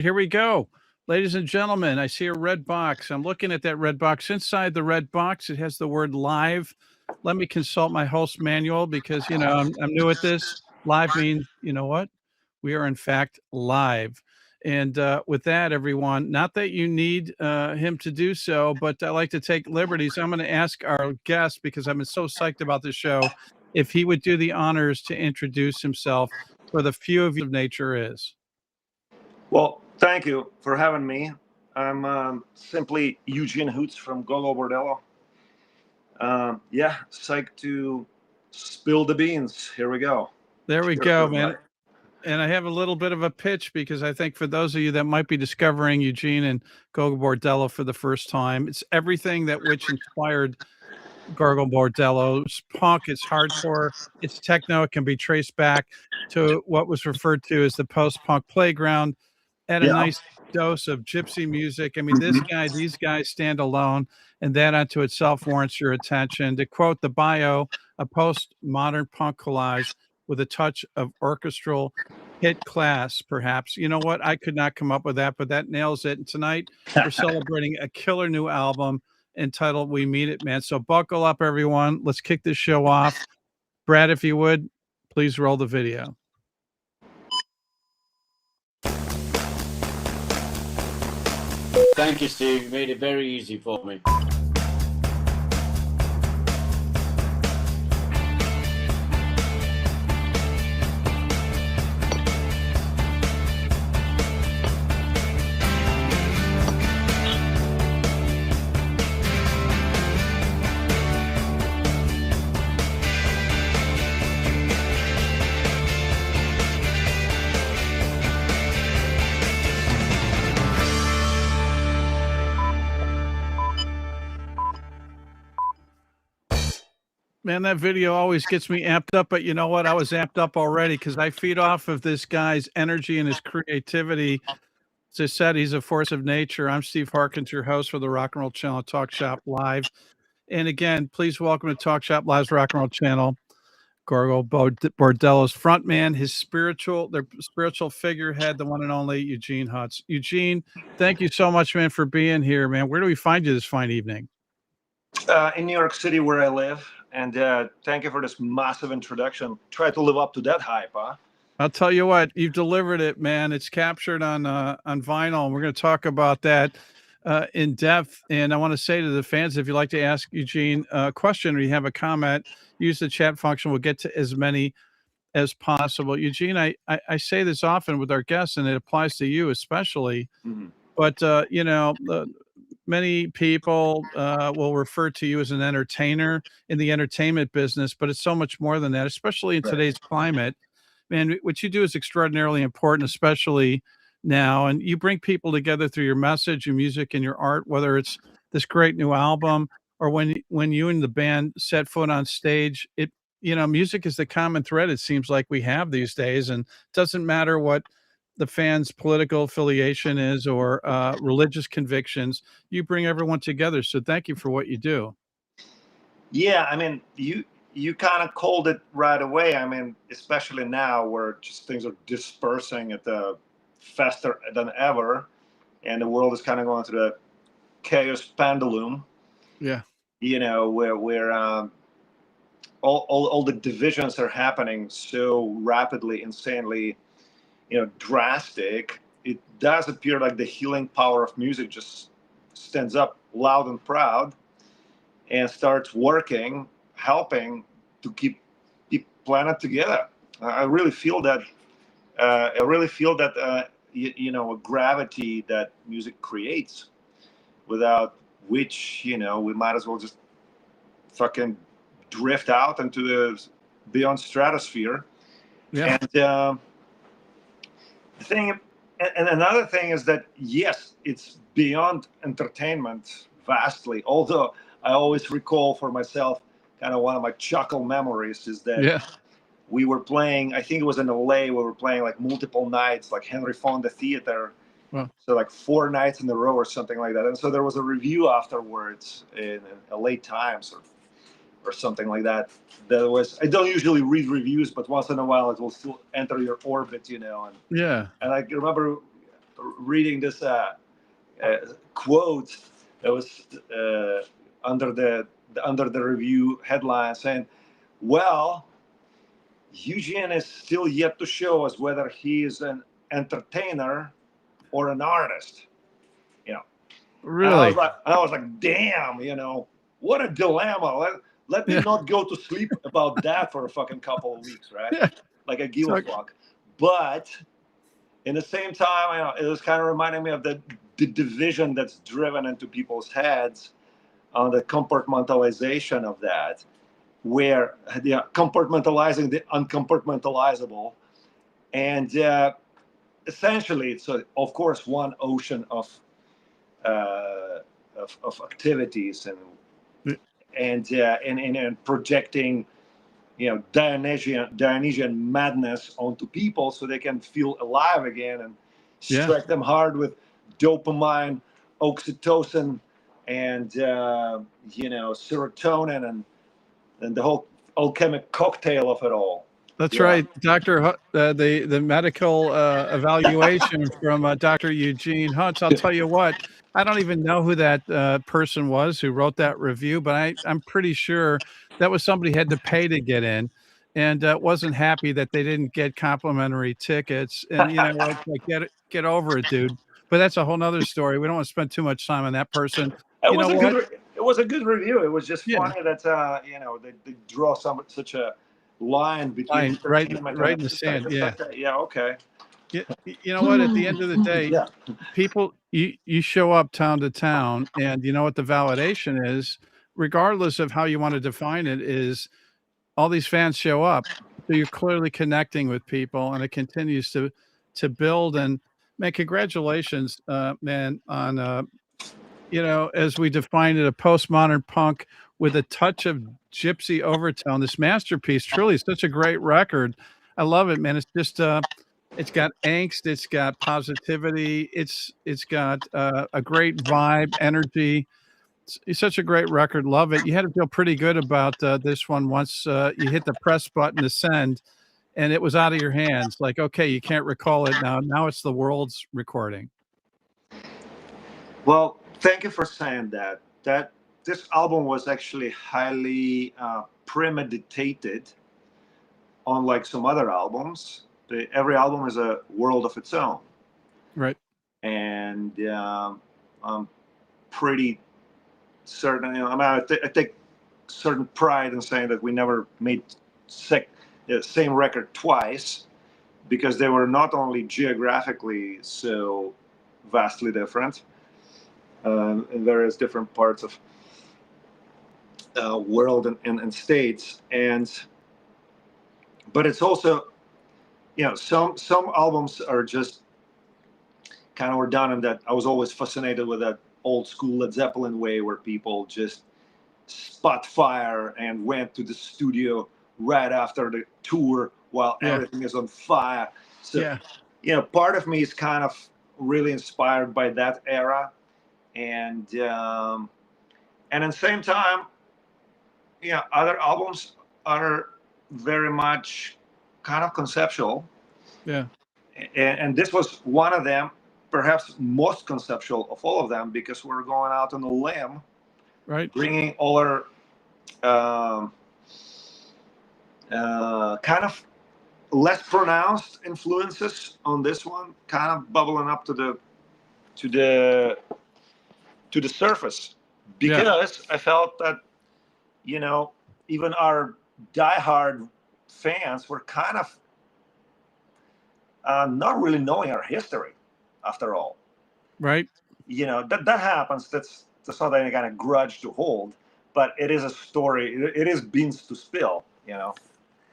Here we go. Ladies and gentlemen, I see a red box. I'm looking at that red box. Inside the red box, it has the word live. Let me consult my host manual because, I'm new at this. Live means, you know what? We are, in fact, live. And with that, everyone, not that you need him to do so, but I like to take liberties. I'm going to ask our guest, because I've been so psyched about this show, if he would do the honors to introduce himself for the few of you of nature is. Well, thank you for having me. I'm simply Eugene Hutz from Gogol Bordello. Yeah, psyched to spill the beans. Here we go. There we Cheers, go, everybody. man. And I have a little bit of a pitch because I think for those of you that might be discovering Eugene and Gogol Bordello for the first time, it's everything that which inspired Gogol Bordello. It's punk, it's hardcore, it's techno. It can be traced back to what was referred to as the post-punk playground, and a Yeah. nice dose of gypsy music. I mean, Mhm. these guys stand alone, and that unto itself warrants your attention. To quote the bio, a postmodern punk collage with a touch of orchestral hit class, perhaps. You know what? I could not come up with that, but that nails it. And tonight we're celebrating a killer new album entitled We Mean It, man. So buckle up, everyone. Let's kick this show off. Brad, if you would, please roll the video. Thank you, Steve. You made it very easy for me. Man, that video always gets me amped up, but you know what? I was amped up already because I feed off of this guy's energy and his creativity. As I said, he's a force of nature. I'm Steve Harkins, your host for the Rock and Roll Channel Talk Shop Live. And again, please welcome to Talk Shop Live's Rock and Roll Channel, Gogol Bordello's frontman, their spiritual figurehead, the one and only Eugene Hutz. Eugene, thank you so much, man, for being here, man. Where do we find you this fine evening? In New York City, where I live. And thank you for this massive introduction. Try to live up to that hype, huh? I'll tell you what, you've delivered it, man. It's captured on vinyl, and we're going to talk about that in depth. And I want to say to the fans, if you'd like to ask Eugene a question or you have a comment, use the chat function. We'll get to as many as possible. Eugene, I say this often with our guests, and it applies to you especially. Mm-hmm. But many people will refer to you as an entertainer in the entertainment business, but it's so much more than that, especially in today's climate. Man, what you do is extraordinarily important, especially now. And you bring people together through your message, your music, and your art, whether it's this great new album or when you and the band set foot on stage. Music is the common thread, it seems like we have these days. And it doesn't matter what the fans' political affiliation is or religious convictions, you bring everyone together. So thank you for what you do. Yeah, I mean, you kind of called it right away. I mean, especially now where just things are dispersing at the faster than ever, and the world is kind of going through the chaos pendulum. Yeah, where all the divisions are happening so rapidly, insanely, drastic. It does appear like the healing power of music just stands up loud and proud and starts working, helping to keep planet together. I really feel that. A gravity that music creates, without which we might as well just fucking drift out into the beyond stratosphere. yeah. And the thing, and another thing is that yes, it's beyond entertainment vastly. Although I always recall for myself, kind of one of my chuckle memories is that Yeah. we were playing. I think it was in LA. We were playing like multiple nights, like Henry Fonda Theater. Wow. So like 4 nights in a row or something like that. And so there was a review afterwards in LA Times or something like that. There was, I don't usually read reviews, but once in a while it will still enter your orbit, And Yeah. I remember reading this quote that was under the review headline saying, "Well, Eugene is still yet to show us whether he is an entertainer or an artist." You know, Really? and I was like, damn, what a dilemma. Let me not go to sleep about that for a fucking couple of weeks, right? Yeah. Like I give a fuck. But in the same time, it was kind of reminding me of the division that's driven into people's heads on the compartmentalization of that, where they're compartmentalizing the uncompartmentalizable. And essentially, it's, of course, one ocean of activities and projecting, Dionysian madness onto people so they can feel alive again and strike them hard with dopamine, oxytocin, and serotonin and the whole alchemic cocktail of it all. That's right, Dr. The medical evaluation from Dr. Eugene Hutz. I'll tell you what, I don't even know who that person was who wrote that review, but I'm pretty sure that was somebody who had to pay to get in, and wasn't happy that they didn't get complimentary tickets. And you know what, like, get over it, dude. But that's a whole nother story. We don't want to spend too much time on that person. It was a good review. It was just funny that they draw such a line between right in the sand. Okay. You know what, at the end of the day, people, you show up town to town, and you know what the validation is, regardless of how you want to define it, is all these fans show up, so you're clearly connecting with people, and it continues to build. And man, congratulations, man, on as we define it, a postmodern punk with a touch of gypsy overtone. This masterpiece truly is such a great record. I love it, man. It's just it's got angst, it's got positivity, it's got a great vibe, energy. It's such a great record. Love it. You had to feel pretty good about this one once you hit the press button to send, and it was out of your hands. Like, okay, you can't recall it now. Now it's the world's recording. Well, thank you for saying that. This album was actually highly premeditated, unlike some other albums. Every album is a world of its own. Right. And I'm pretty certain, I take certain pride in saying that we never made the same record twice, because they were not only geographically so vastly different in various different parts of world and states, but it's also, some albums are just kind of done in that. I was always fascinated with that old school Led Zeppelin way, where people just spot fire and went to the studio right after the tour while everything is on fire. So, part of me is kind of really inspired by that era, and at the same time, other albums are very much kind of conceptual. Yeah. And this was one of them, perhaps most conceptual of all of them, because we're going out on a limb, right? Bringing all our kind of less pronounced influences on this one, kind of bubbling up to the surface, because I felt that, even our diehard fans were kind of not really knowing our history, after all. Right. That happens. That's not any kind of grudge to hold, but it is a story. It is beans to spill.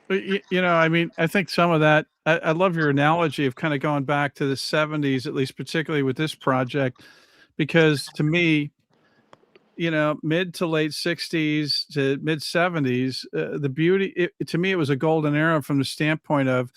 But, I mean, I think some of that, I love your analogy of kind of going back to the 70s, at least particularly with this project, because to me, mid to late 60s to mid 70s, the beauty, to me, it was a golden era from the standpoint of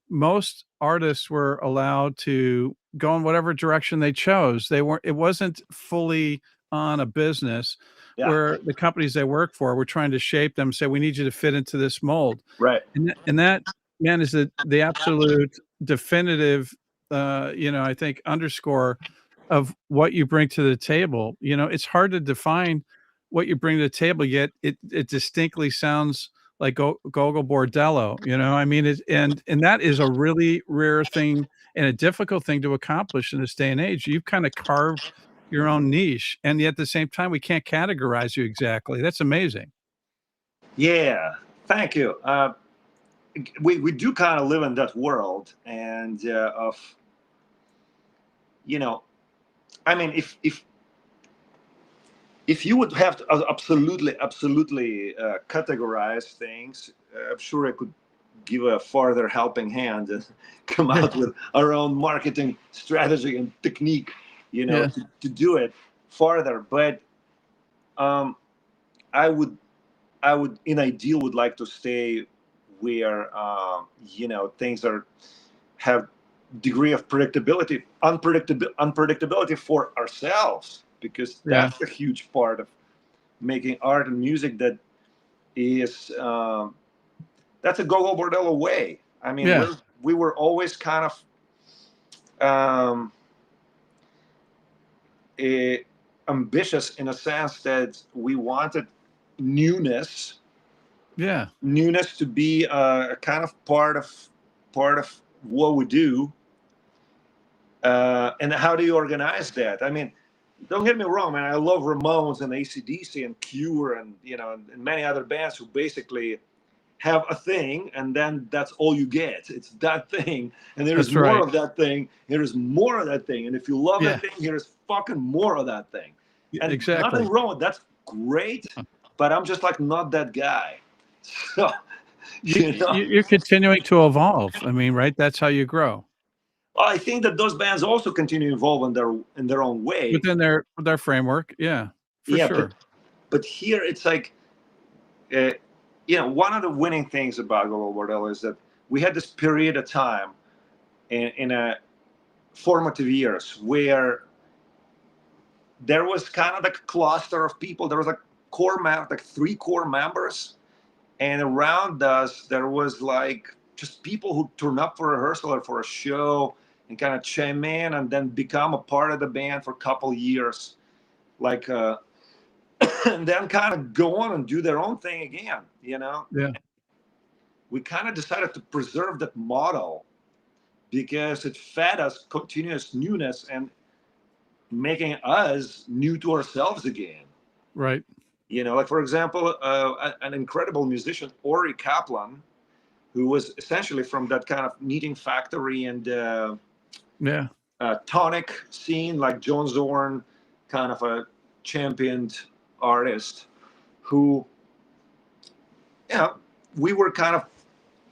most artists were allowed to go in whatever direction they chose. It wasn't fully on a business where the companies they work for were trying to shape them, say, we need you to fit into this mold. Right. And that, man, is the absolute definitive I think underscore of what you bring to the table. It's hard to define what you bring to the table, yet it distinctly sounds like Gogol Bordello. I mean, and that is a really rare thing and a difficult thing to accomplish in this day and age. You've kind of carved your own niche, and yet at the same time, we can't categorize you exactly. That's amazing. Yeah, thank you. We do kind of live in that world, and I mean, if you would have to absolutely categorize things, I'm sure I could give a farther helping hand and come out with our own marketing strategy and technique, to do it farther. But I would, in ideal, would like to stay where things have degree of unpredictability for ourselves, because that's a huge part of making art and music. That is that's a Gogol Bordello way. I mean, we were always kind of ambitious in a sense that we wanted newness to be a kind of part of what we do. And how do you organize that? I mean, don't get me wrong, man. I love Ramones and AC/DC and Cure and and many other bands who basically have a thing, and then that's all you get. It's that thing, and there is more of that thing. There is more of that thing, and if you love that thing, there is fucking more of that thing. And nothing wrong with that. That's great, but I'm just like not that guy. So you're continuing to evolve. I mean, right? That's how you grow. I think that those bands also continue to evolve in their own way within their framework. Yeah, for sure. But here it's like, one of the winning things about Gogol Bordello is that we had this period of time in a formative years where there was kind of like a cluster of people. There was like three core members, and around us there was like just people who turn up for rehearsal or for a show and kind of chime in and then become a part of the band for a couple years, like and then kind of go on and do their own thing again. We kind of decided to preserve that model because it fed us continuous newness and making us new to ourselves again. Right. Like, for example, an incredible musician, Ori Kaplan, who was essentially from that kind of Kneading Factory and tonic scene, like John Zorn, kind of a championed artist who, we were kind of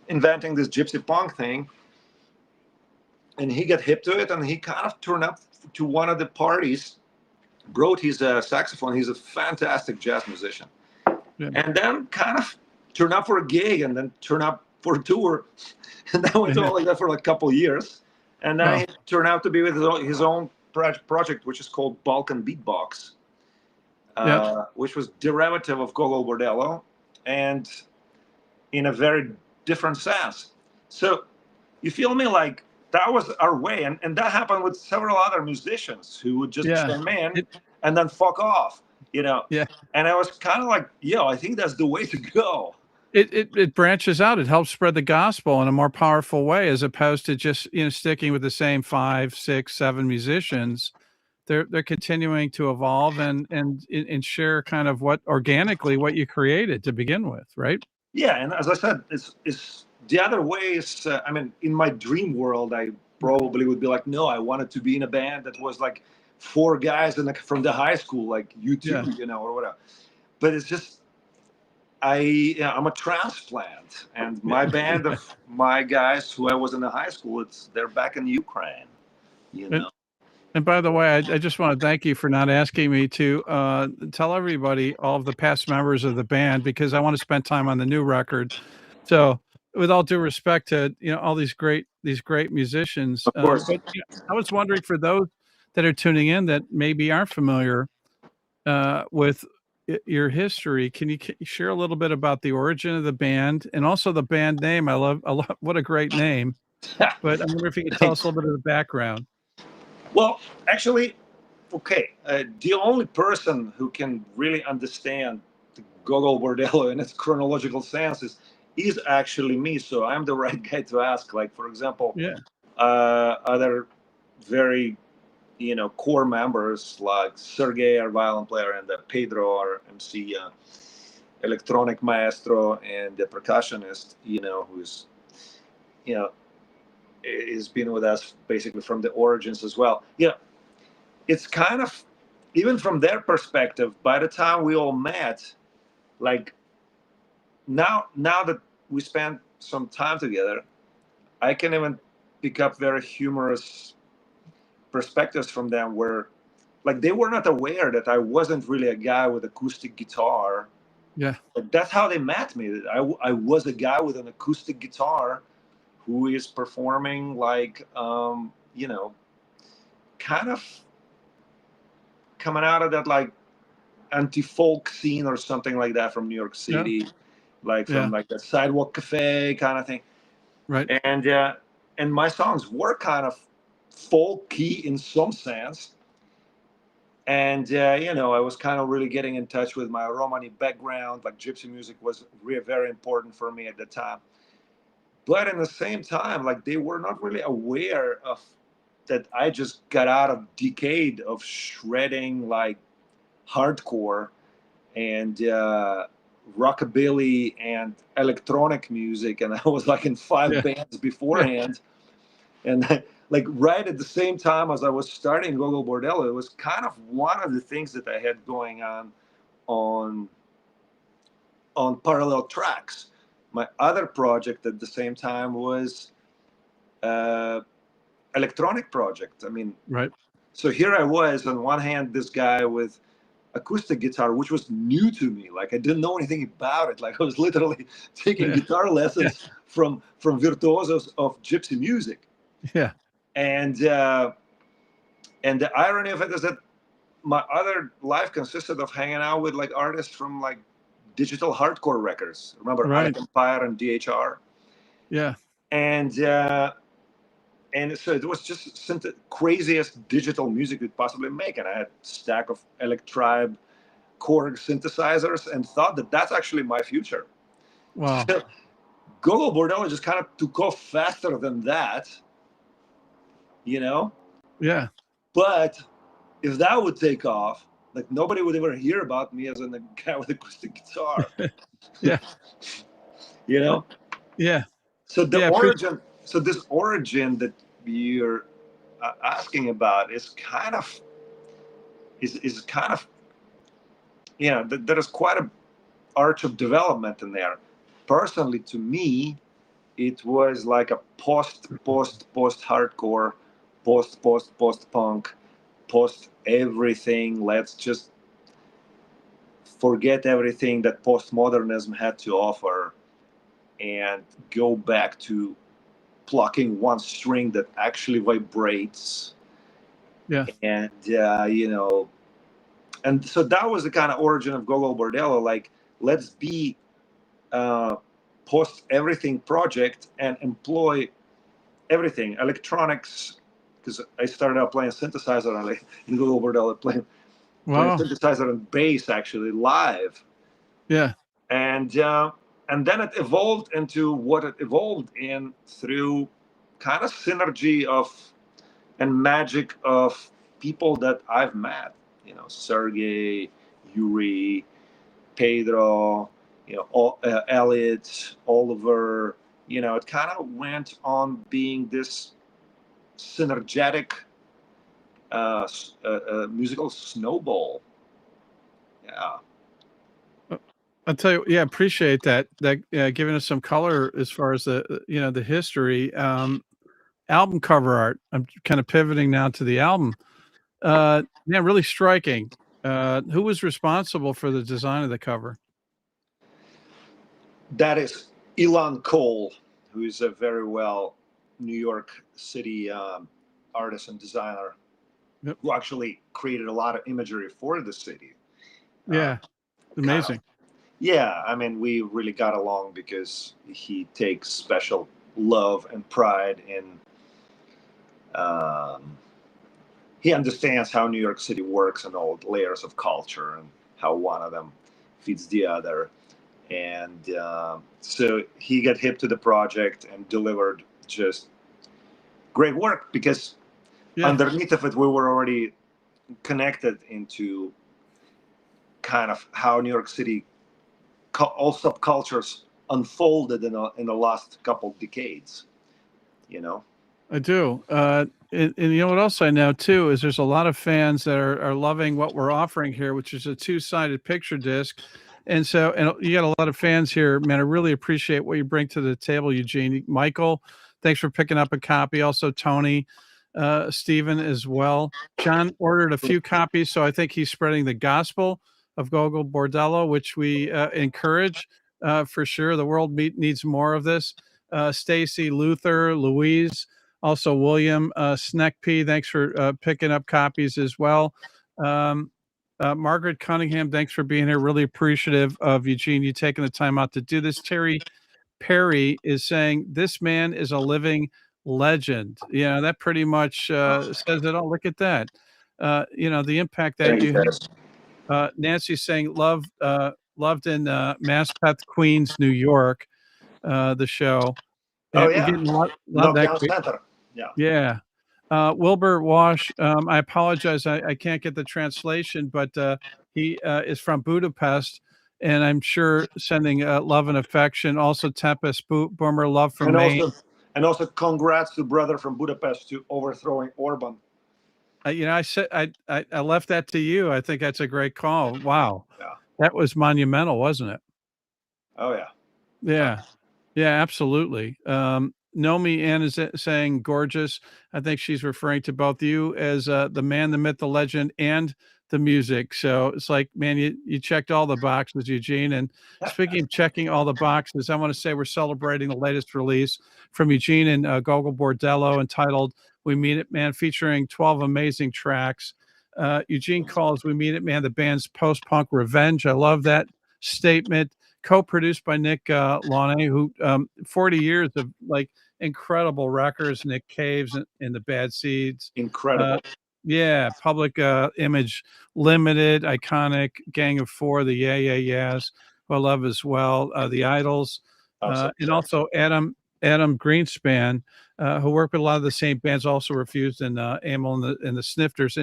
inventing this gypsy punk thing, and he got hip to it, and he kind of turned up to one of the parties, brought his saxophone. He's a fantastic jazz musician, and then kind of turned up for a gig, and then turned up for a tour, and that went on like that for like a couple of years, and then he turned out to be with his own project, which is called Balkan Beatbox, which was derivative of Gogol Bordello, and in a very different sense. So you feel me? Like, that was our way, and that happened with several other musicians who would just chime in and then fuck off, And I was kind of like, I think that's the way to go. It branches out. It helps spread the gospel in a more powerful way, as opposed to just sticking with the same 5, 6, 7 musicians. They're continuing to evolve and share kind of what you created to begin with, right? Yeah, and as I said, it's the other way is, I mean, in my dream world, I probably would be like, no, I wanted to be in a band that was like 4 guys from the high school, like you two, or whatever. But it's just, I'm a transplant, and my band of my guys who I was in the high school, they're back in Ukraine, And by the way, I just want to thank you for not asking me to tell everybody, all of the past members of the band, because I want to spend time on the new record. So, with all due respect to all these great musicians, of course. But I was wondering, for those that are tuning in that maybe aren't familiar with your history, can you share a little bit about the origin of the band and also the band name? I love what a great name. But I wonder if you could tell us a little bit of the background. Well, actually, okay, the only person who can really understand the Gogol Bordello in its chronological sense is actually me. So I'm the right guy to ask. Like, for example, Yeah. other very, core members like Sergey, our violin player, and Pedro, our MC, electronic maestro, and the percussionist, who's, you know, has been with us basically from the origins as well. It's kind of, even from their perspective, by the time we all met, like now that we spent some time together, I can even pick up very humorous perspectives from them where, like, they were not aware that I wasn't really a guy with acoustic guitar. Yeah. But that's how they met me. I was a guy with an acoustic guitar who is performing like, kind of coming out of that like anti-folk scene or something like that from New York City, like from like the sidewalk cafe kind of thing. Right. And my songs were kind of folky in some sense. And I was kind of really getting in touch with my Romani background. Like gypsy music was really very important for me at the time. But at the same time, like they were not really aware of that I just got out of decade of shredding like hardcore and rockabilly and electronic music, and I was like in 5 bands beforehand. And like right at the same time as I was starting Gogol Bordello, it was kind of one of the things that I had going on parallel tracks. My other project at the same time was electronic project. I mean, right. So here I was, on one hand, this guy with acoustic guitar, which was new to me. Like I didn't know anything about it. Like I was literally taking guitar lessons from virtuosos of gypsy music. Yeah. And the irony of it is that my other life consisted of hanging out with like artists from like digital hardcore records. Remember Atomic Empire and DHR? Yeah. And so it was just craziest digital music you'd possibly make. And I had a stack of Electribe Korg synthesizers and thought that that's actually my future. Wow. So Gogol Bordello just kind of took off faster than that, Yeah. But if that would take off, like nobody would ever hear about me as a guy with acoustic guitar. Yeah. Yeah. So this origin that you're asking about is kind of, there is quite a arch of development in there. Personally, to me, it was like a post hardcore, post punk, post everything. Let's just forget everything that postmodernism had to offer and go back to plucking one string that actually vibrates. Yeah. And and so that was the kind of origin of Gogol Bordello. Like, let's be post everything project and employ everything, electronics, because I started out playing synthesizer in Gogol Bordello, playing synthesizer and bass actually live. Yeah. And then it evolved into what it evolved in through kind of synergy of and magic of people that I've met, Sergey, Yuri, Pedro, Elliot, Oliver. It kind of went on being this synergetic musical snowball. Yeah. I'll tell you, appreciate that giving us some color as far as the history. Album cover art. I'm kind of pivoting now to the album. Really striking. Who was responsible for the design of the cover? That is Ilan Cole, who is a very well New York City artist and designer, who actually created a lot of imagery for the city. Yeah, amazing. I mean, we really got along because he takes special love and pride in. He understands how New York City works and all the layers of culture and how one of them feeds the other. And so he got hip to the project and delivered just great work, because underneath of it, we were already connected into kind of how New York City, all subcultures unfolded in the last couple decades, you know? I do. And you know what else I know too is there's a lot of fans that are loving what we're offering here, which is a 2-sided picture disc. And so, and you got a lot of fans here, man. I really appreciate what you bring to the table, Eugene. Michael, thanks for picking up a copy. Also, Tony, Stephen as well. John ordered a few copies, so I think he's spreading the gospel of Gogol Bordello, which we encourage for sure. The world needs more of this. Stacy, Luther, Louise, also William, Sneck P, thanks for picking up copies as well. Margaret Cunningham, thanks for being here. Really appreciative of Eugene, you taking the time out to do this. Terry Perry is saying, this man is a living legend. You know, that pretty much says it all. Look at that. You know, the impact that you have. Nancy's saying, loved in Maspeth, Queens, New York, the show. Oh, yeah. Love that. Yeah. Wilbur Wash, I apologize. I can't get the translation, but he is from Budapest, and I'm sure sending love and affection. Also, Tempest Boomer, love from Maine. Also, congrats to brother from Budapest to overthrowing Orban. You know, I said I left that to you. I think that's a great call. Wow. Yeah. That was monumental, wasn't it? Oh, yeah. Yeah. Yeah, absolutely. Nomi Ann is saying gorgeous. I think she's referring to both you as the man, the myth, the legend, and the music. So it's like, man, you checked all the boxes, Eugene. And speaking of checking all the boxes, I want to say we're celebrating the latest release from Eugene and Gogol Bordello entitled We Mean It Man, featuring 12 amazing tracks. Eugene calls We Mean It Man the band's post-punk revenge. I love that statement. Co-produced by Nick Launay, who 40 years of like incredible records. Nick Caves and the Bad Seeds. Incredible. Yeah, Public Image Limited, iconic, Gang of Four, the Yeah Yeah Yeahs, who I love as well. The Idols, and also Adam Greenspan, who worked with a lot of the same bands. Also Refused and Amyl and the Sniffers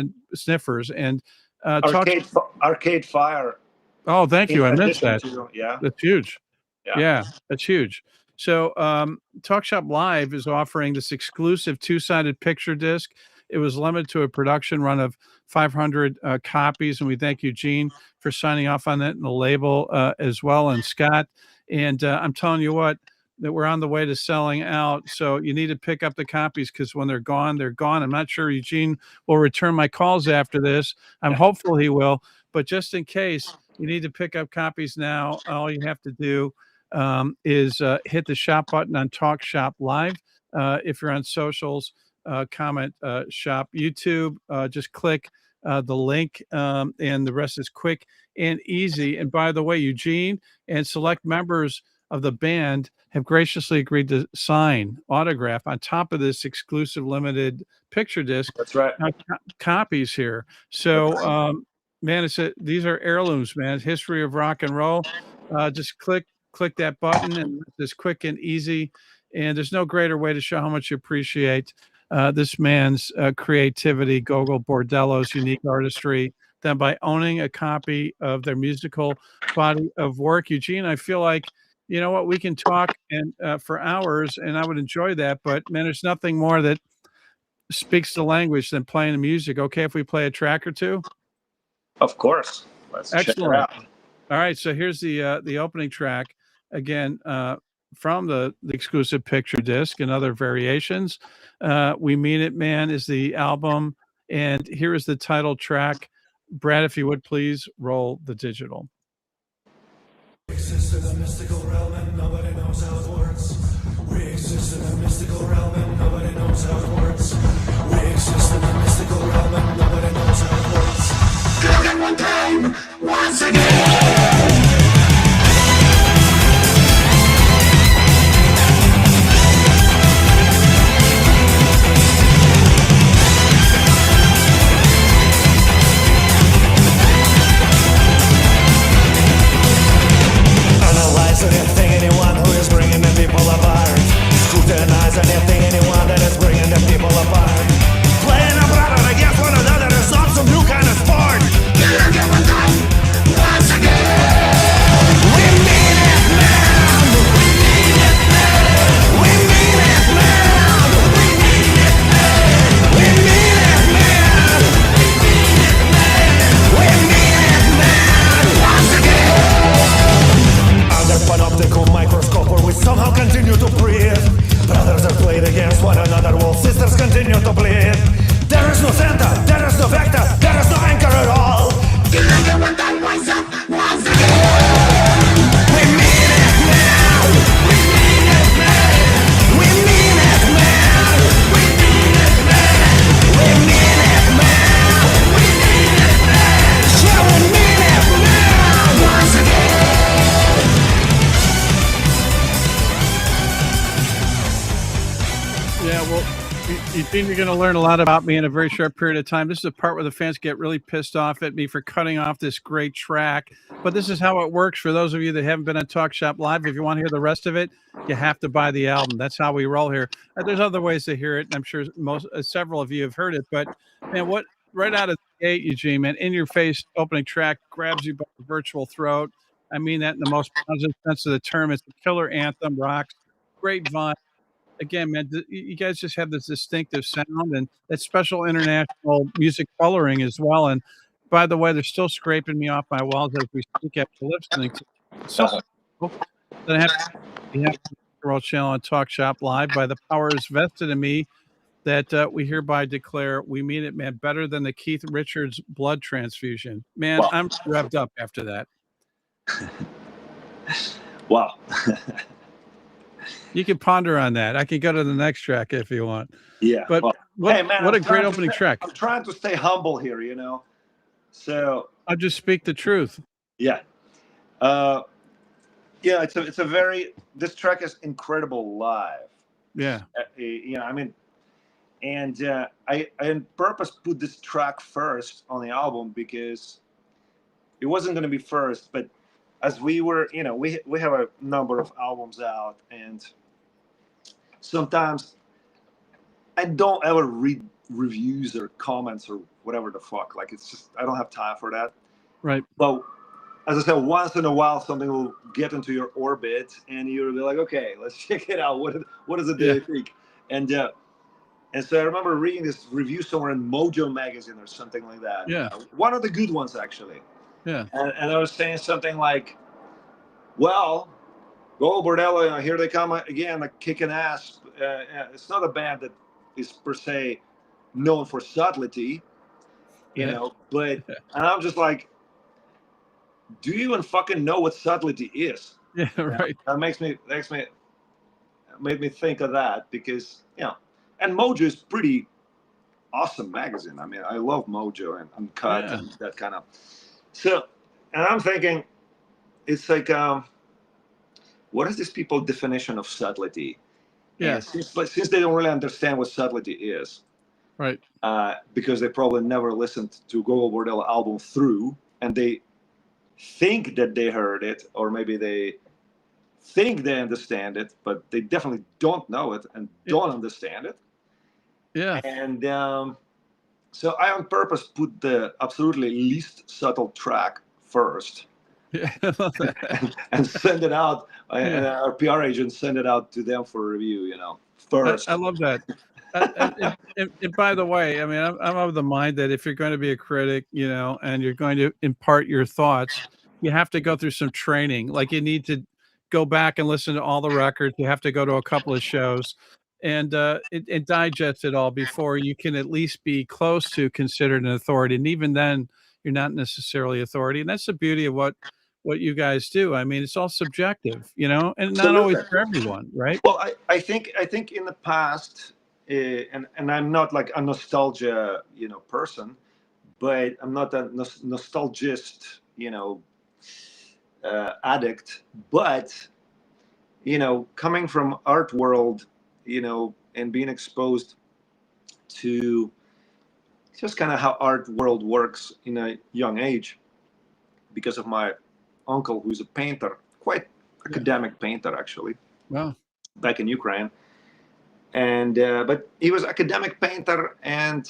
and Arcade Fire. Oh, thank you. I missed that. Yeah. That's huge. Yeah, that's huge. So TalkShopLive is offering this exclusive 2-sided picture disc. It was limited to a production run of 500 copies, and we thank Eugene for signing off on that and the label as well, and Scott. And I'm telling you what, that we're on the way to selling out. So you need to pick up the copies, because when they're gone, they're gone. I'm not sure Eugene will return my calls after this. I'm hopeful he will, but just in case, you need to pick up copies now. All you have to do is hit the shop button on TalkShopLive. If you're on socials, comment shop YouTube, just click the link, and the rest is quick and easy. And by the way, Eugene and select members of the band have graciously agreed to sign, autograph on top of this exclusive limited picture disc. That's right. Copies here. So, man, these are heirlooms, man. History of rock and roll. Just click that button, and it's quick and easy. And there's no greater way to show how much you appreciate this man's creativity, Gogol Bordello's unique artistry, than by owning a copy of their musical body of work. Eugene, I feel like, you know what, we can talk and for hours, and I would enjoy that. But man, there's nothing more that speaks the language than playing the music. Okay, if we play a track or two. Of course. Let's check it out. All right, so here's the opening track again from the exclusive picture disc and other variations. We Mean It Man is the album, and here is the title track. Brad, if you would please roll the digital. We exist in a mystical realm and nobody knows how it works. We exist in a mystical realm and nobody knows how it works. We exist in a mystical realm and nobody knows how it works. Do it one time, once again. Gene, you're going to learn a lot about me in a very short period of time. This is the part where the fans get really pissed off at me for cutting off this great track. But this is how it works for those of you that haven't been on Talk Shop Live. If you want to hear the rest of it, you have to buy the album. That's how we roll here. There's other ways to hear it, and I'm sure several of you have heard it. But man, what right out of the gate, Eugene, man, in your face opening track grabs you by the virtual throat. I mean that in the most positive sense of the term. It's a killer anthem, rocks, great vibe. Again, man, you guys just have this distinctive sound and that special international music coloring as well. And by the way, they're still scraping me off my walls as we speak after listening to so that I have the World Channel on Talk Shop Live by the powers vested in me that we hereby declare we mean it, man, better than the Keith Richards blood transfusion. Man, Wow. I'm revved up after that. Wow. You can ponder on that. I can go to the next track if you want. Yeah. But well, what, hey, man, what a great opening track. I'm trying to stay humble here, you know. So I'll just speak the truth. yeah. Yeah, it's a very, this track is incredible live. Yeah. You know, I mean, and I on purpose put this track first on the album because it wasn't going to be first, but as we were, you know, we have a number of albums out, and sometimes I don't ever read reviews or comments or whatever the fuck. Like, it's just, I don't have time for that. Right. But as I said, once in a while, something will get into your orbit, and you'll be like, okay, let's check it out. What does it do, you think? And so I remember reading this review somewhere in Mojo magazine or something like that. Yeah. One of the good ones, actually. Yeah. And I was saying something like, well, Gogol Bordello, you know, here they come again, like kicking ass. It's not a band that is per se known for subtlety, you know, but, and I'm just like, do you even fucking know what subtlety is? Yeah, right. That made me think of that because, you know, and Mojo is pretty awesome magazine. I mean, I love Mojo and Uncut and that kind of. So, and I'm thinking, it's like, what is this people's definition of subtlety? Yeah. Since they don't really understand what subtlety is, right? Because they probably never listened to Gogol Bordello album through, and they think that they heard it, or maybe they think they understand it, but they definitely don't know it and don't understand it. Yeah. And so I on purpose put the absolutely least subtle track first. Yeah. and send it out. And our PR agent send it out to them for review, you know, first. I love that. And by the way, I mean, I'm of the mind that if you're going to be a critic, you know, and you're going to impart your thoughts, you have to go through some training. Like, you need to go back and listen to all the records. You have to go to a couple of shows and digest it all before you can at least be close to considered an authority. And even then, you're not necessarily authority. And that's the beauty of what you guys do. I mean, it's all subjective, you know, and not always for everyone, right? Well, I think in the past, and I'm not like a nostalgia, you know, person, but I'm not a nostalgist, you know, addict. But, you know, coming from art world, you know, and being exposed to just kind of how art world works in a young age, because of my uncle, who's a painter, quite academic painter actually. Wow. Back in Ukraine, and but he was academic painter, and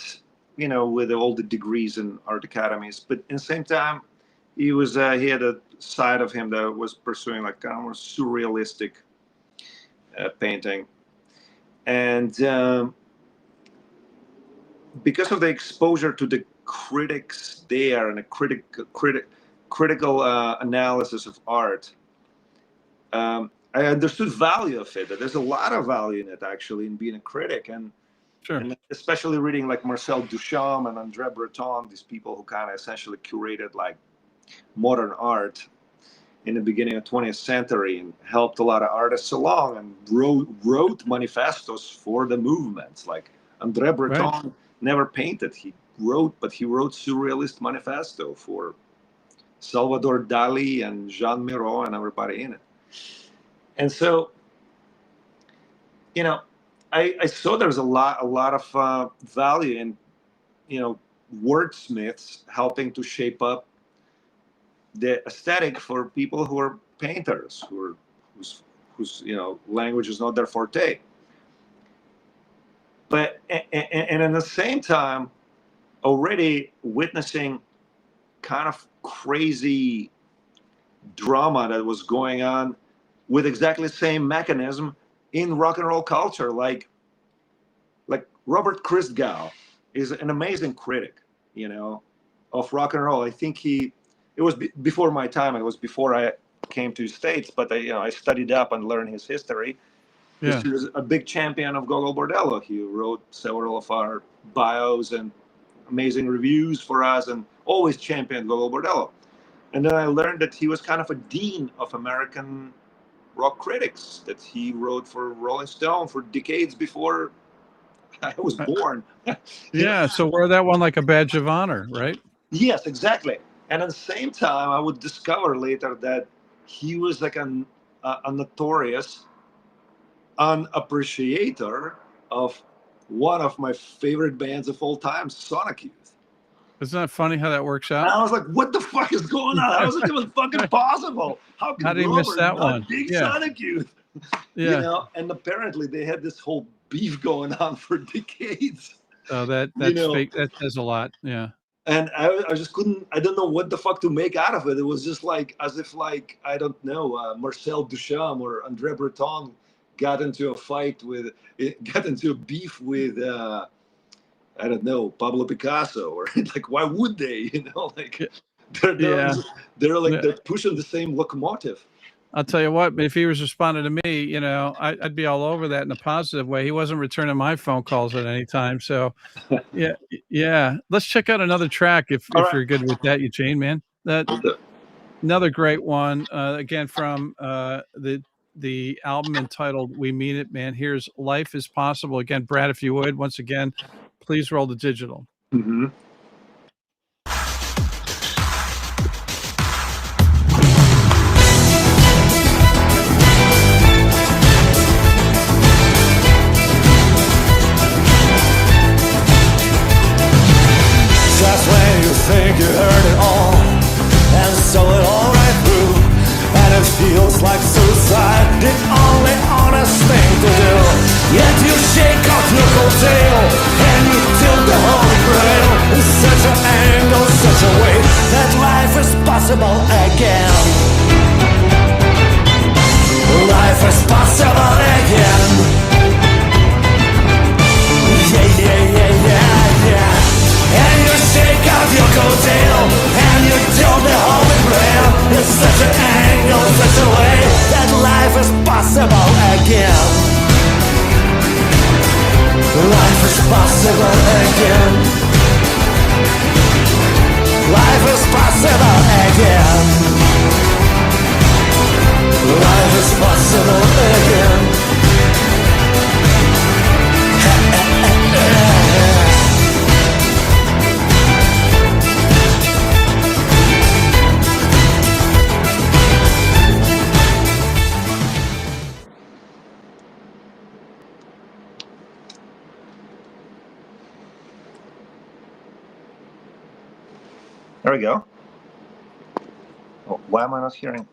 you know, with all the degrees in art academies. But in the same time, he had a side of him that was pursuing like kind of more surrealistic painting, and because of the exposure to the critics there and a critical analysis of art, I understood value of it. That there's a lot of value in it, actually, in being a critic, and especially reading like Marcel Duchamp and André Breton, these people who kind of essentially curated like modern art in the beginning of 20th century and helped a lot of artists along and wrote manifestos for the movements. Like André Breton never painted; he wrote surrealist manifesto for Salvador Dali and Jean Miro and everybody in it. And so, you know, I saw there's a lot of value in, you know, wordsmiths helping to shape up the aesthetic for people who are painters, whose you know, language is not their forte. But and at the same time, already witnessing kind of crazy drama that was going on with exactly the same mechanism in rock and roll culture. Like Robert Christgau is an amazing critic, you know, of rock and roll. I think it was before my time. It was before I came to the States, but I studied up and learned his history. Yeah. He was a big champion of Gogol Bordello. He wrote several of our bios and amazing reviews for us, and always championed Gogol Bordello. And then I learned that he was kind of a dean of American rock critics, that he wrote for Rolling Stone for decades before I was born. Yeah. So wear that one like a badge of honor, right? Yes, exactly. And at the same time, I would discover later that he was like a notorious unappreciator of one of my favorite bands of all time, Sonic Youth. Isn't that funny how that works And out? I was like, what the fuck is going on? How is it even fucking possible? How How can did he miss Robert that not one? dig Yeah. Sonic Youth? Yeah. You know, and apparently they had this whole beef going on for decades. So that's know, fake. That says a lot. Yeah. And I just couldn't, I don't know what the fuck to make out of it. It was just like, as if like, I don't know, Marcel Duchamp or André Breton got into a beef with, I don't know, Pablo Picasso, or like, why would they, you know, like they're Yeah. they're pushing the same locomotive. I'll tell you what, if he was responding to me, you know, I'd be all over that in a positive way. He wasn't returning my phone calls at any time. So yeah. Let's check out another track if All right. you're good with that, Eugene, man. That another great one, again from the album entitled "We Mean It, Man." Here's "Life Is Possible." Again, Brad, if you would, once again, please roll the digital. Mm-hmm. Just when you think you heard it all and saw it all right through, and it feels like suicide, the only honest thing to do. Yet you shake out your coattail and you tilt the Holy Grail in such an angle, such a way that life is possible again. Life is possible again. Yeah. And you shake out your coattail and you tilt the Holy Grail in such an angle, such a way that life is possible again. Life is possible again. Life is possible again. Life is possible again. There we go. Oh, why am I not hearing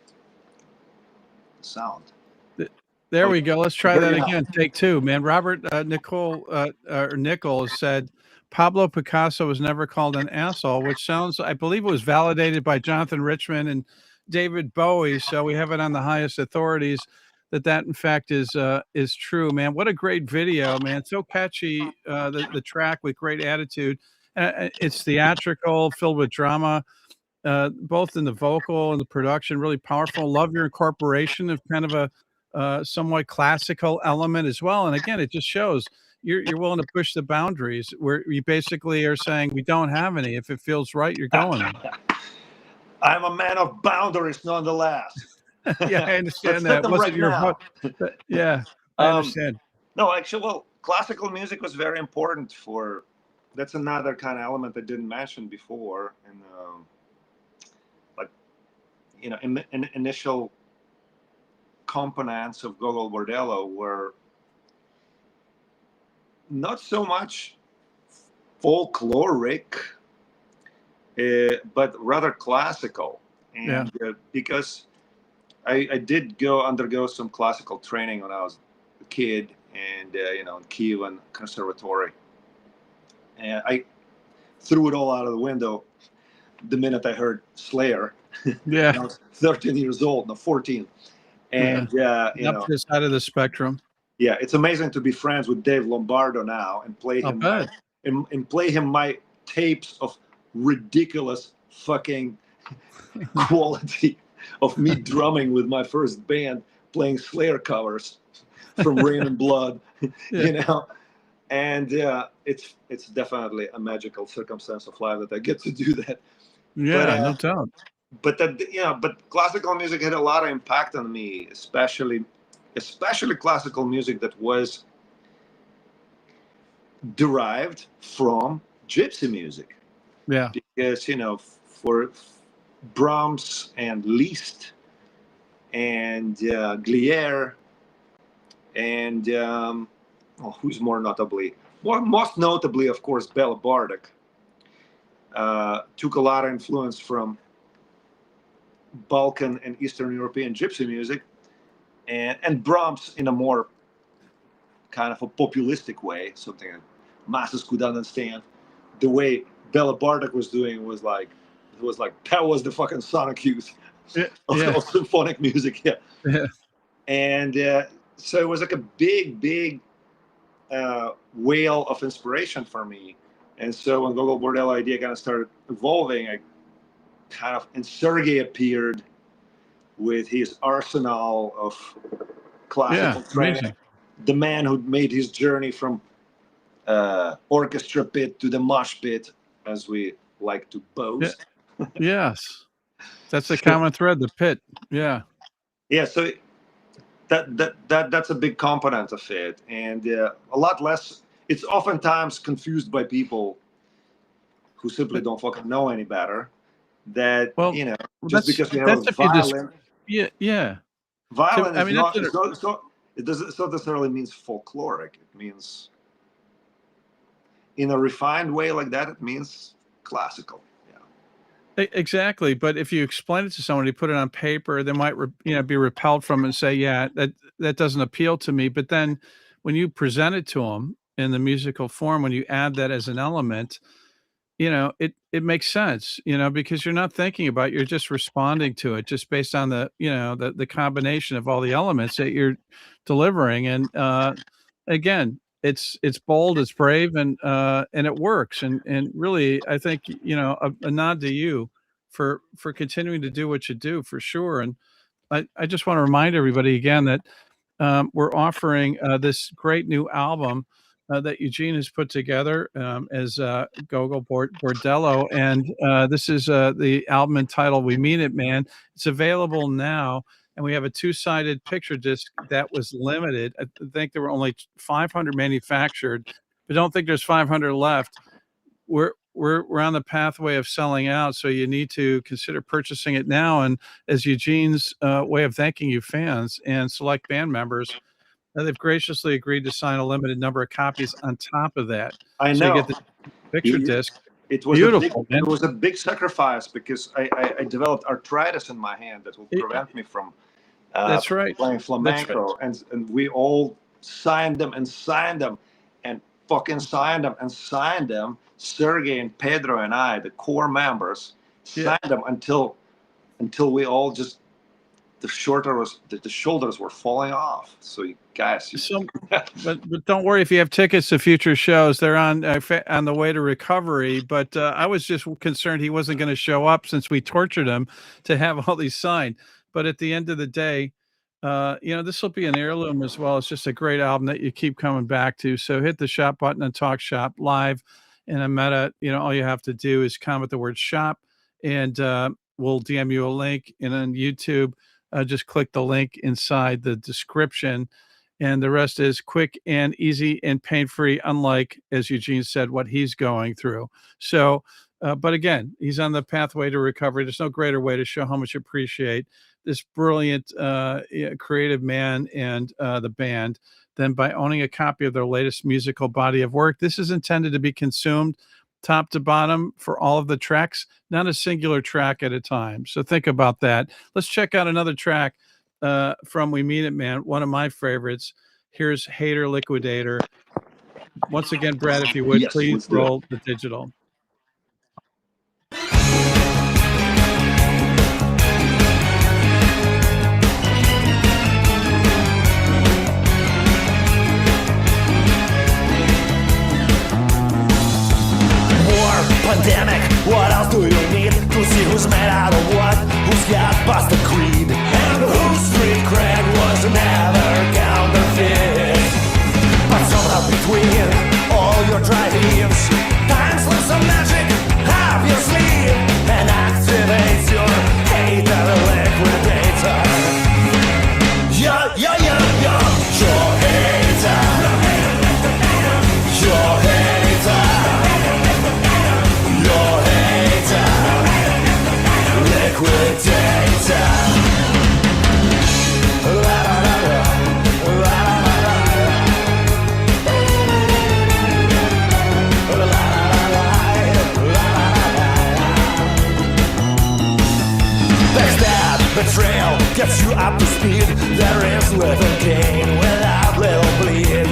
the sound? There we go. Let's try There that you go. again. Take two, man. Robert Nichols said Pablo Picasso was never called an asshole, which sounds, I believe it was validated by Jonathan Richman and David Bowie. So we have it on the highest authorities that in fact is true, man. What a great video, man. So catchy, the track with great attitude. It's theatrical, filled with drama, both in the vocal and the production, really powerful. Love your incorporation of kind of a somewhat classical element as well. And again, it just shows you're willing to push the boundaries where you basically are saying we don't have any. If it feels right, you're going there. I'm a man of boundaries, nonetheless. Yeah, I understand Let's that. set them Wasn't right your now. yeah, I understand. No, actually, well, classical music was very important for. That's another kind of element I didn't mention before, and like, you know, in initial components of Gogol Bordello were not so much folkloric, but rather classical. And because I did undergo some classical training when I was a kid, and in Kiev Conservatory, and I threw it all out of the window the minute I heard Slayer. Yeah. I was 13 years old, no 14, and This side of the spectrum. yeah, it's amazing to be friends with Dave Lombardo now and play him and play him my tapes of ridiculous fucking quality of me drumming with my first band, playing Slayer covers from Rain and Blood, and it's definitely a magical circumstance of life that I get to do that. Yeah, no doubt. But but classical music had a lot of impact on me, especially classical music that was derived from gypsy music. Yeah. Because for Brahms and Liszt and Glier and who's most notably, of course, Bela Bartok, took a lot of influence from Balkan and Eastern European gypsy music, and Brahms in a more kind of a populistic way, something that masses could understand. The way Bela Bartok was doing was like that was the fucking sonic youth of symphonic music, and so it was like a big whale of inspiration for me. And so when Gogol Bordello idea kind of started evolving, and Sergei appeared with his arsenal of classical training. Amazing. The man who made his journey from orchestra pit to the mosh pit, as we like to boast. Yes, that's a common thread. The pit. Yeah. So that's a big component of it, and a lot less. It's oftentimes confused by people who simply don't fucking know any better. That just because we have a violin, violin is not. It doesn't necessarily means folkloric. It means, in a refined way like that, it means classical. Exactly. But if you explain it to somebody, put it on paper, they might be repelled from it and say, yeah, that doesn't appeal to me. But then when you present it to them in the musical form, when you add that as an element, it makes sense, because you're not thinking about it, you're just responding to it just based on the combination of all the elements that you're delivering. And again, it's bold, it's brave, and it works. And really, I think, a nod to you for continuing to do what you do, for sure. And I just want to remind everybody again that we're offering this great new album that Eugene has put together as Gogol Bordello. And this is the album entitled We Mean It, Man. It's available now. And we have a 2-sided picture disc that was limited. I think there were only 500 manufactured, but don't think there's 500 left. We're on the pathway of selling out, so you need to consider purchasing it now. And as Eugene's way of thanking you fans and select band members, they've graciously agreed to sign a limited number of copies on top of that. I know. So you get the picture disc. It was beautiful. It was a big sacrifice because I developed arthritis in my hand that will prevent me from that's right. playing flamenco. Right. And we all signed them and fucking signed them. Sergey and Pedro and I, the core members, signed them until we all just the shoulders were falling off. So you guys, but don't worry if you have tickets to future shows. They're on the way to recovery. But I was just concerned he wasn't going to show up since we tortured him to have all these signed. But at the end of the day, this will be an heirloom as well. It's just a great album that you keep coming back to. So hit the shop button on TalkShopLive. And a meta, all you have to do is comment the word shop, and we'll DM you a link. And on YouTube, just click the link inside the description, and the rest is quick and easy and pain-free, unlike, as Eugene said, what he's going through. So But again, he's on the pathway to recovery. There's no greater way to show how much you appreciate this brilliant, creative man and the band than by owning a copy of their latest musical body of work. This is intended to be consumed top to bottom for all of the tracks, not a singular track at a time. So think about that. Let's check out another track from We Mean It Man, one of my favorites. Here's Hater Liquidator. Once again, Brad, if you would, Yes, please let's do it. roll the digital. Pandemic, what else do you need to see who's made out of what, who's got busted creed, and whose street cred was never counterfeit? But somehow between all your drive-ins, time slips some magic up your sleeve and activates your hater liquidator. Your hater. Your hater. Liquidator. La la la la, la la la la, la la la la. Backstab, betrayal gets you up to speed. There is little gain without little bleed.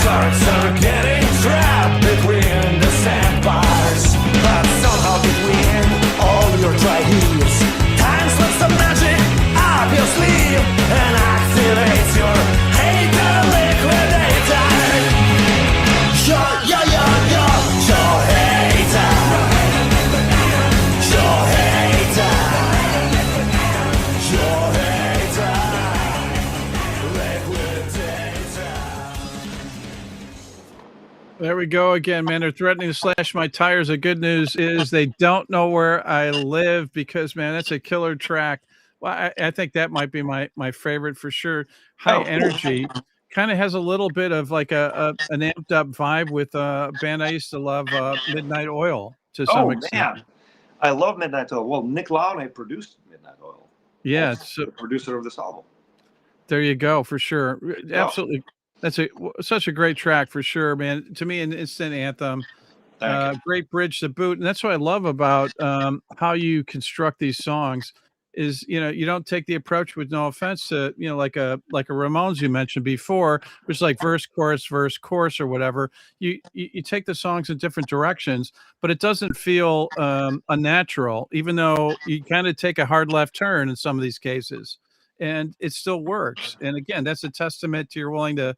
Sharks are getting trapped between the sandbars, but somehow between all your dry heaves, time slips the magic up your sleeve and activates your hater liquidator. Your hater. Your hater. Your hater. Liquidator. There we go again, man. They're threatening to slash my tires. The good news is they don't know where I live because, man, that's a killer track. Well, I think that might be my favorite for sure. High energy, kind of has a little bit of like an amped up vibe with a band I used to love, Midnight Oil, to some extent. Man, I love Midnight Oil. Well, Nick Launay produced Midnight Oil. Yeah, Also it's the producer of this album. there you go for sure. Absolutely, that's such a great track for sure, man. To me, an instant anthem. Thank you. Great bridge to boot, and that's what I love about how you construct these songs. Is you don't take the approach, with no offense to like a Ramones you mentioned before, which is like verse chorus or whatever. You take the songs in different directions, but it doesn't feel unnatural, even though you kind of take a hard left turn in some of these cases, and it still works. And again, that's a testament to you're willing to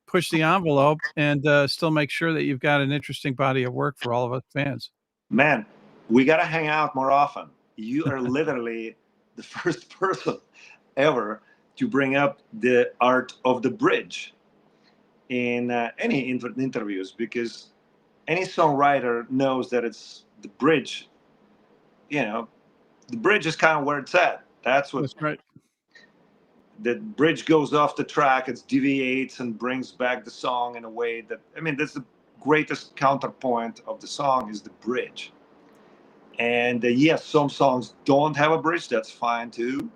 push the envelope and still make sure that you've got an interesting body of work for all of us fans. Man, we got to hang out more often. You are literally the first person ever to bring up the art of the bridge in any interviews, because any songwriter knows that it's the bridge. The bridge is kind of where it's at. That's right. The bridge goes off the track, it deviates and brings back the song in a way that, that's the greatest counterpoint of the song is the bridge. And yes, some songs don't have a bridge, that's fine too.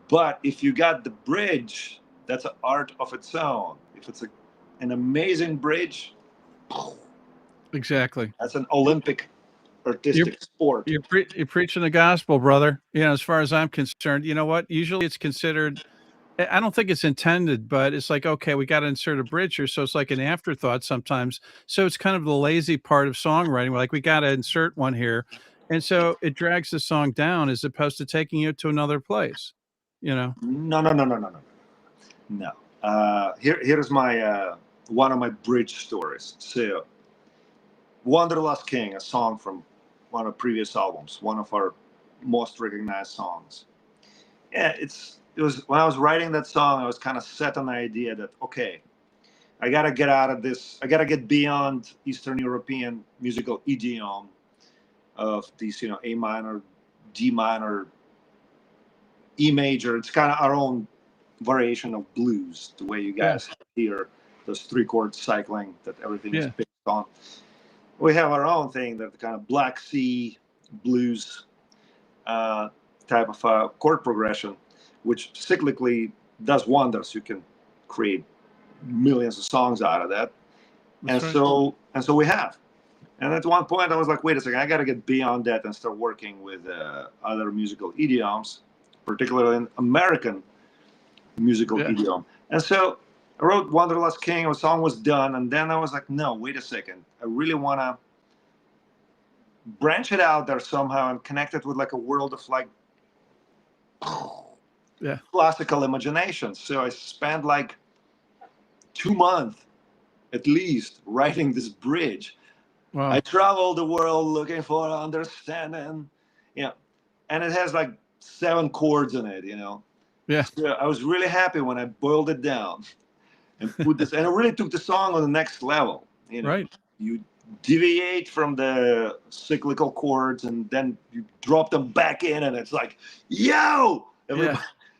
But if you got the bridge, that's an art of its own. If it's an amazing bridge, Exactly. that's an Olympic artistic sport. You're preaching the gospel, brother. As far as I'm concerned, you know what? Usually it's considered, I don't think it's intended, but it's like, okay, we got to insert a bridge here. So it's like an afterthought sometimes. So it's kind of the lazy part of songwriting. We're like, we got to insert one here. And so it drags the song down as opposed to taking you to another place, No. Here's my one of my bridge stories. So Wanderlust King, a song from one of previous albums, one of our most recognized songs. Yeah, it was when I was writing that song, I was kind of set on the idea that, okay, I got to get out of this. I got to get beyond Eastern European musical idiom of these, A minor, D minor, E major. It's kind of our own variation of blues, the way you guys hear those 3-chord cycling that everything is based on. we have our own thing, that kind of Black Sea blues type of chord progression, which cyclically does wonders. You can create millions of songs out of that. That's right. So we have. And at one point I was like, wait a second, I got to get beyond that and start working with other musical idioms, particularly in American musical idiom. And so I wrote Wanderlust King, a song was done, and then I was like, no, wait a second. I really want to branch it out there somehow and connect it with like a world of like classical imagination. So I spent like 2 months at least writing this bridge. Wow. I traveled the world looking for understanding, and it has like 7 chords in it, Yeah. So I was really happy when I boiled it down and put this, and it really took the song on the next level. Right. You deviate from the cyclical chords and then you drop them back in, and it's like, yo,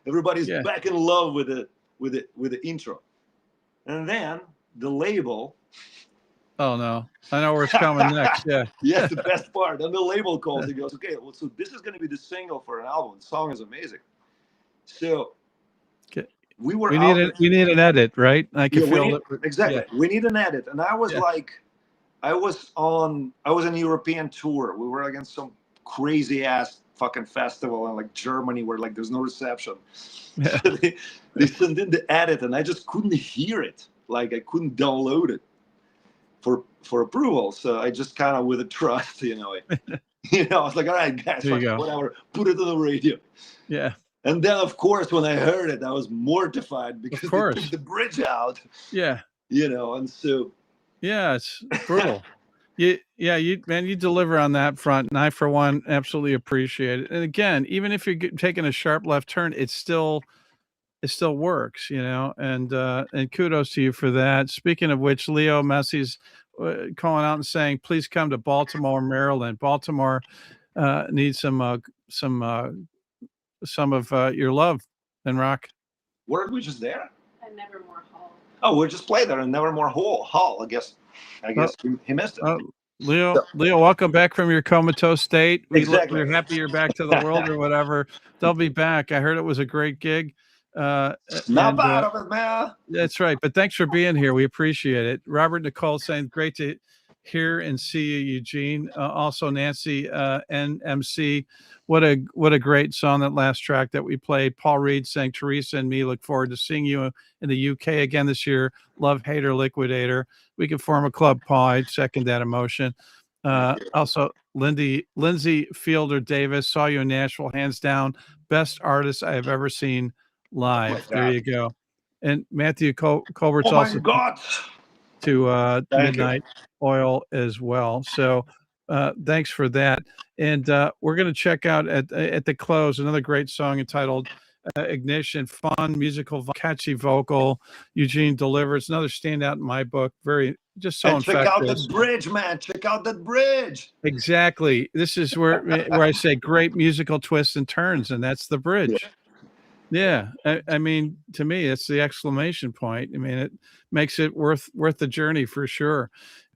everybody's back in love with the intro. And then the label. Oh no, I know where it's coming next. Yeah. Yes, the best part. And the label calls and goes, okay, well, so this is going to be the single for an album. The song is amazing. So we need an edit, right? I can feel it. Exactly. Yeah. We need an edit. And I was I was in a European tour. We were against some crazy ass fucking festival in like Germany where like there's no reception. Yeah. So they sent in the edit and I just couldn't hear it. Like I couldn't download it for approval. So I just kind of with a trust, I was like, all right, guys, whatever, put it on the radio. Yeah. And then of course when I heard it, I was mortified because they took the bridge out. Yeah. And so yeah, it's brutal. You deliver on that front, and I, for one, absolutely appreciate it. And again, even if you're taking a sharp left turn, it still works, and kudos to you for that. Speaking of which, Leo Messi's calling out and saying, please come to Baltimore, Maryland. Baltimore needs some of your love and rock. Weren't we just there? At Nevermore Hall. Oh, we just played there in Nevermore Hall. I guess he missed it. Leo, welcome back from your comatose state. Exactly. We're happy you're back to the world or whatever. They'll be back. I heard it was a great gig. Not bad of it, man. That's right. But thanks for being here. We appreciate it. Robert Nicole saying, great to hear and see you, Eugene. Also, Nancy NMC. What a great song, that last track that we played. Paul Reed saying, Teresa and me look forward to seeing you in the UK again this year. Love Hater Liquidator. We can form a club, Paul. I'd second that emotion. Also, Lindsay Fielder Davis, saw you in Nashville, hands down, best artist I have ever seen live. There you go. And Matthew Colbert's also to Midnight Oil as well. So thanks for that. And we're going to check out at the close another great song entitled Ignition. Fun, musical, catchy vocal. Eugene delivers. Another standout in my book. Very, just so effective. Check out that bridge, man. Check out that bridge. Exactly. This is where I say great musical twists and turns, and that's the bridge. Yeah. I mean, to me, it's the exclamation point. I mean, it makes it worth the journey for sure.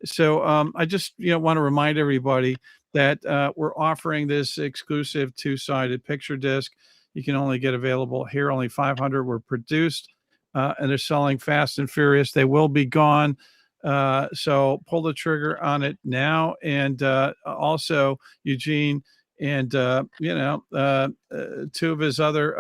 So I just want to remind everybody that we're offering this exclusive 2-sided picture disc. You can only get available here. Only 500 were produced, and they're selling fast and furious. They will be gone. So pull the trigger on it now. And also, Eugene and two of his other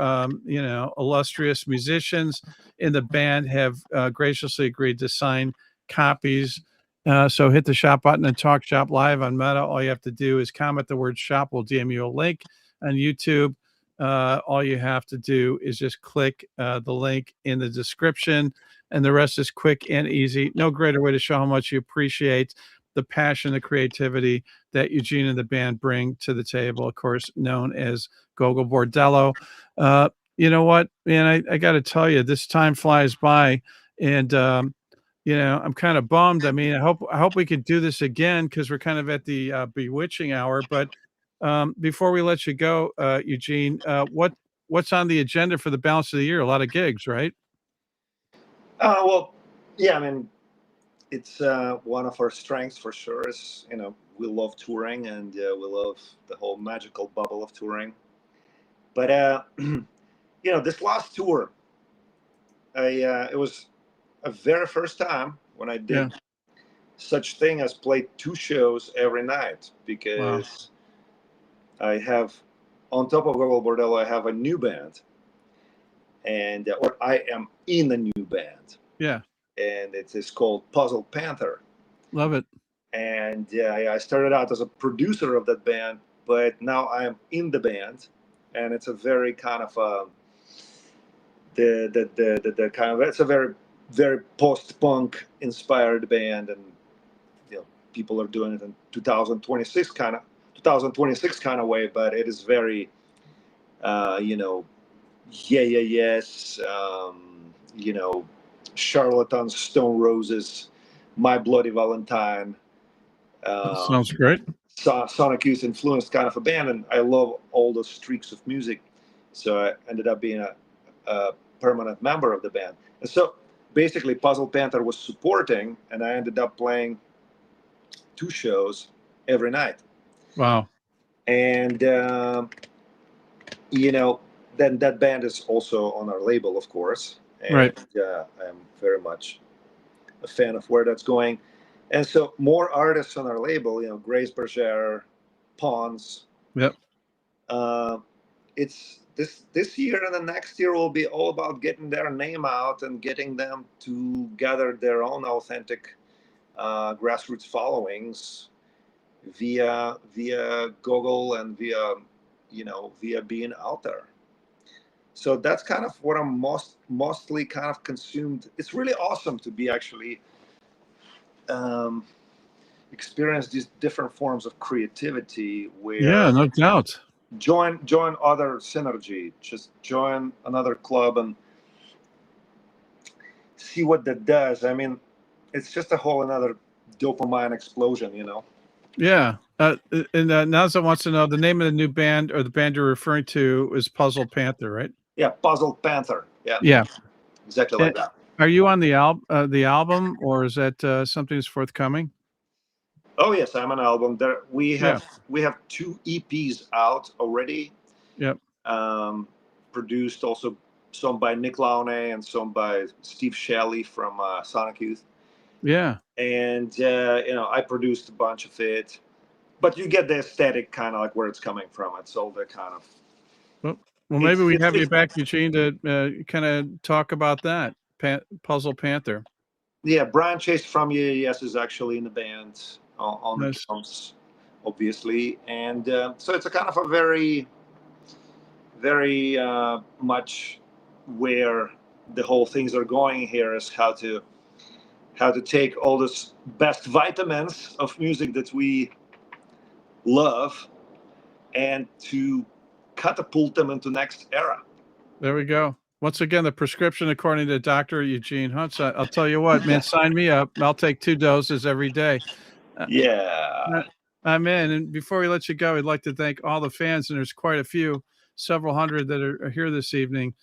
illustrious musicians in the band have graciously agreed to sign copies. So hit the shop button and Talk Shop Live on Meta. All you have to do is comment the word shop. We'll DM you a link. On YouTube, all you have to do is just click the link in the description, and the rest is quick and easy. No greater way to show how much you appreciate the passion, the creativity that Eugene and the band bring to the table, of course, known as Gogol Bordello. You know what, man, I got to tell you, this time flies by, and I'm kind of bummed. I mean, I hope we could do this again, because we're kind of at the bewitching hour. But before we let you go, Eugene, what's on the agenda for the balance of the year? A lot of gigs, right? Well, yeah. I mean, it's one of our strengths for sure. Is we love touring, and we love the whole magical bubble of touring. But this last tour, it was a very first time when I did such thing as play 2 shows every night, because I have, on top of Gogol Bordello, I have a new band, and or I am in a new band. Yeah. And it is called Puzzle Panther. Love it. And I started out as a producer of that band, but now I am in the band, and it's a very kind of the kind of, it's a very very post-punk inspired band, and people are doing it in 2026 kind of way, but it is very yes, Charlatans, Stone Roses, My Bloody Valentine. Sounds great. Sonic Youth influenced kind of a band, and I love all those streaks of music. So I ended up being a permanent member of the band. And so basically Puzzle Panther was supporting, and I ended up playing 2 shows every night. Wow. And, then that band is also on our label, of course. And, right. I'm very much a fan of where that's going. And so more artists on our label, Grace Berger, Pons. Yep. It's this year and the next year will be all about getting their name out and getting them to gather their own authentic grassroots followings via Gogol and via being out there. So that's kind of what I'm mostly kind of consumed. It's really awesome to be actually experience these different forms of creativity where no doubt. Join other synergy. Just join another club and see what that does. I mean, it's just a whole another dopamine explosion, Yeah. And Naza wants to know the name of the new band, or the band you're referring to, is Puzzle Panther, right? Yeah, Puzzle Panther. Yeah. Yeah. Exactly like that. Are you on the album, or is that something that's forthcoming? Oh yes, I'm an album. We have 2 EPs out already. Yep. Produced also, some by Nick Launay and some by Steve Shelley from Sonic Youth. Yeah. And I produced a bunch of it, but you get the aesthetic kind of like where it's coming from. It's all the kind of. Well, maybe we have you back, Eugene, to kind of talk about that Puzzle Panther. Yeah, Brian Chase from UAS is actually in the band on the drums, obviously, and so it's a kind of a very, very much where the whole things are going here is how to take all this best vitamins of music that we love and to catapult them into next era. There we go. Once again, the prescription according to Dr. Eugene Hutz. I'll tell you what, man, sign me up. I'll take 2 doses every day. Yeah. I'm in. And before we let you go, I'd like to thank all the fans, and there's quite a few, several hundred that are here this evening,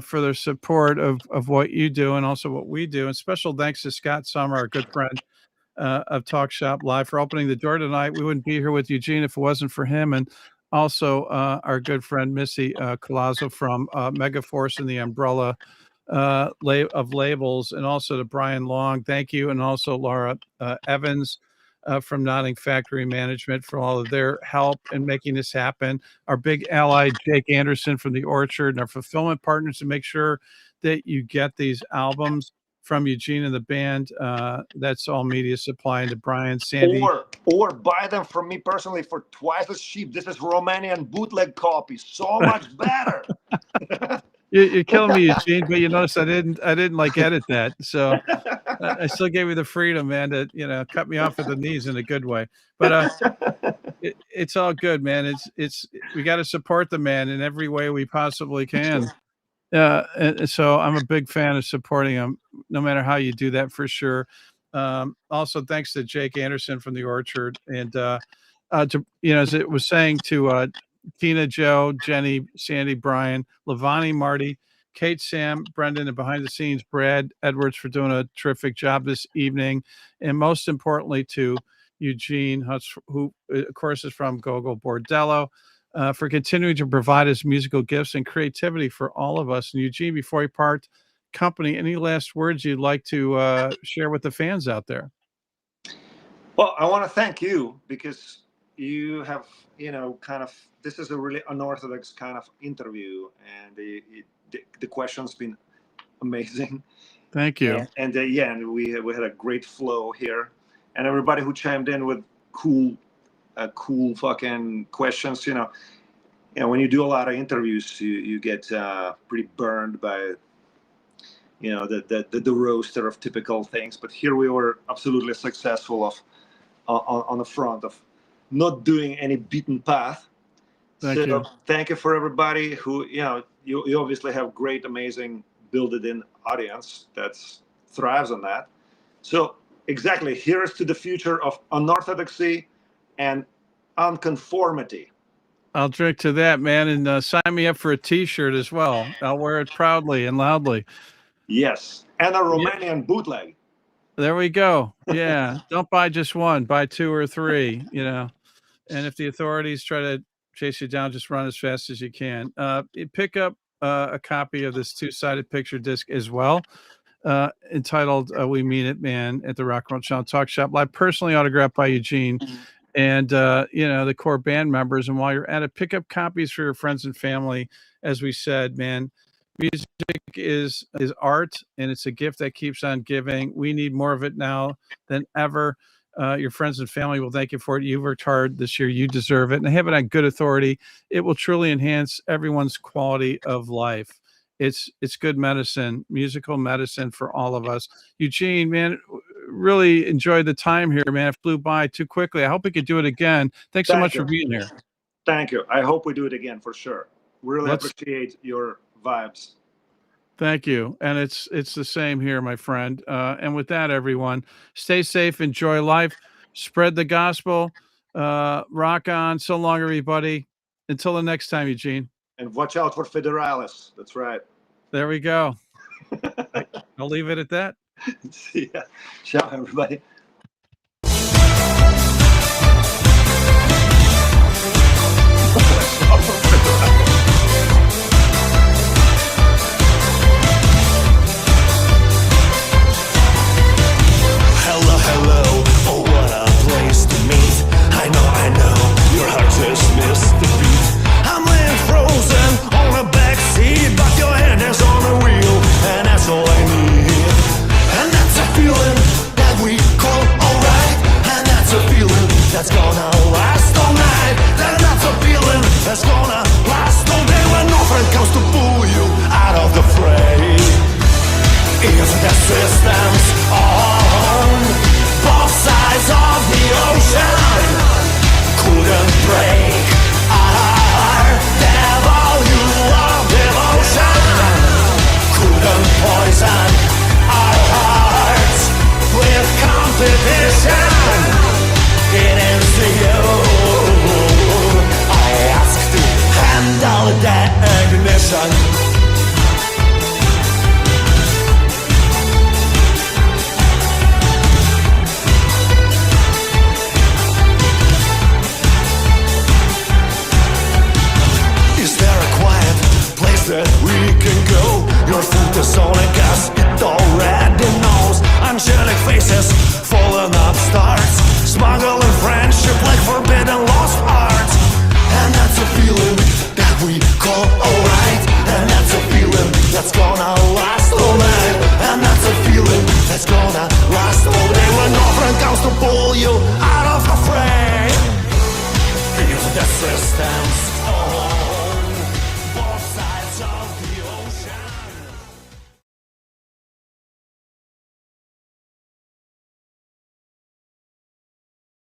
for their support of what you do and also what we do. And special thanks to Scott Summer, our good friend of TalkShopLive, for opening the door tonight. We wouldn't be here with Eugene if it wasn't for him. And also our good friend Missy Colazzo from Megaforce and the Umbrella of Labels, and also to Brian Long, thank you, and also Laura Evans from Nodding Factory Management for all of their help in making this happen. Our big ally Jake Anderson from The Orchard, and our fulfillment partners to make sure that you get these albums from Eugene and the band. That's all media supply, and to Brian, Sandy. Or buy them from me personally for twice as cheap. This is Romanian bootleg copy, so much better. You're killing me, Eugene, but you notice I didn't like edit that, so I still gave you the freedom, man, to cut me off at the knees in a good way. But it's all good, man. It's we got to support the man in every way we possibly can. And so I'm a big fan of supporting him, no matter how you do that, for sure. Also, thanks to Jake Anderson from The Orchard, and to as it was saying, to Tina, Joe, Jenny, Sandy, Brian, Lavani, Marty, Kate, Sam, Brendan, and behind the scenes, Brad Edwards for doing a terrific job this evening. And most importantly, to Eugene Hutz, who, of course, is from Gogol Bordello, for continuing to provide us musical gifts and creativity for all of us. And Eugene, before we part company, any last words you'd like to share with the fans out there? Well, I want to thank you because you have, kind of, this is a really unorthodox kind of interview, and the question's been amazing. Thank you. And we had a great flow here, and everybody who chimed in with cool fucking questions. When you do a lot of interviews, you get pretty burned by the roaster of typical things. But here we were absolutely successful on the front of not doing any beaten path. Thank you. Thank you for everybody who, you obviously have great, amazing built-in audience that thrives on that. So exactly, here's to the future of unorthodoxy and unconformity. I'll drink to that, man, and sign me up for a T-shirt as well. I'll wear it proudly and loudly. Yes, and a Romanian bootleg. There we go. Yeah, don't buy just one, buy 2 or 3, And if the authorities try to chase you down, just run as fast as you can. Pick up a copy of this 2-sided picture disc as well, entitled "We Mean It, Man" at the Rock and Roll Channel Talk Shop Live, personally autographed by Eugene and the core band members. And while you're at it, pick up copies for your friends and family. As we said, man, music is art, and it's a gift that keeps on giving. We need more of it now than ever. Your friends and family will thank you for it. You worked hard this year. You deserve it. And I have it on good authority. It will truly enhance everyone's quality of life. It's good medicine, musical medicine for all of us. Eugene, man, really enjoyed the time here, man. It flew by too quickly. I hope we could do it again. Thanks so much for being here. Thank you. I hope we do it again for sure. Really appreciate your vibes. Thank you. And it's the same here, my friend. And with that, everyone, stay safe, enjoy life, spread the gospel, rock on. So long, everybody. Until the next time, Eugene. And watch out for Federalis. That's right. There we go. I'll leave it at that. See ya. Ciao, everybody.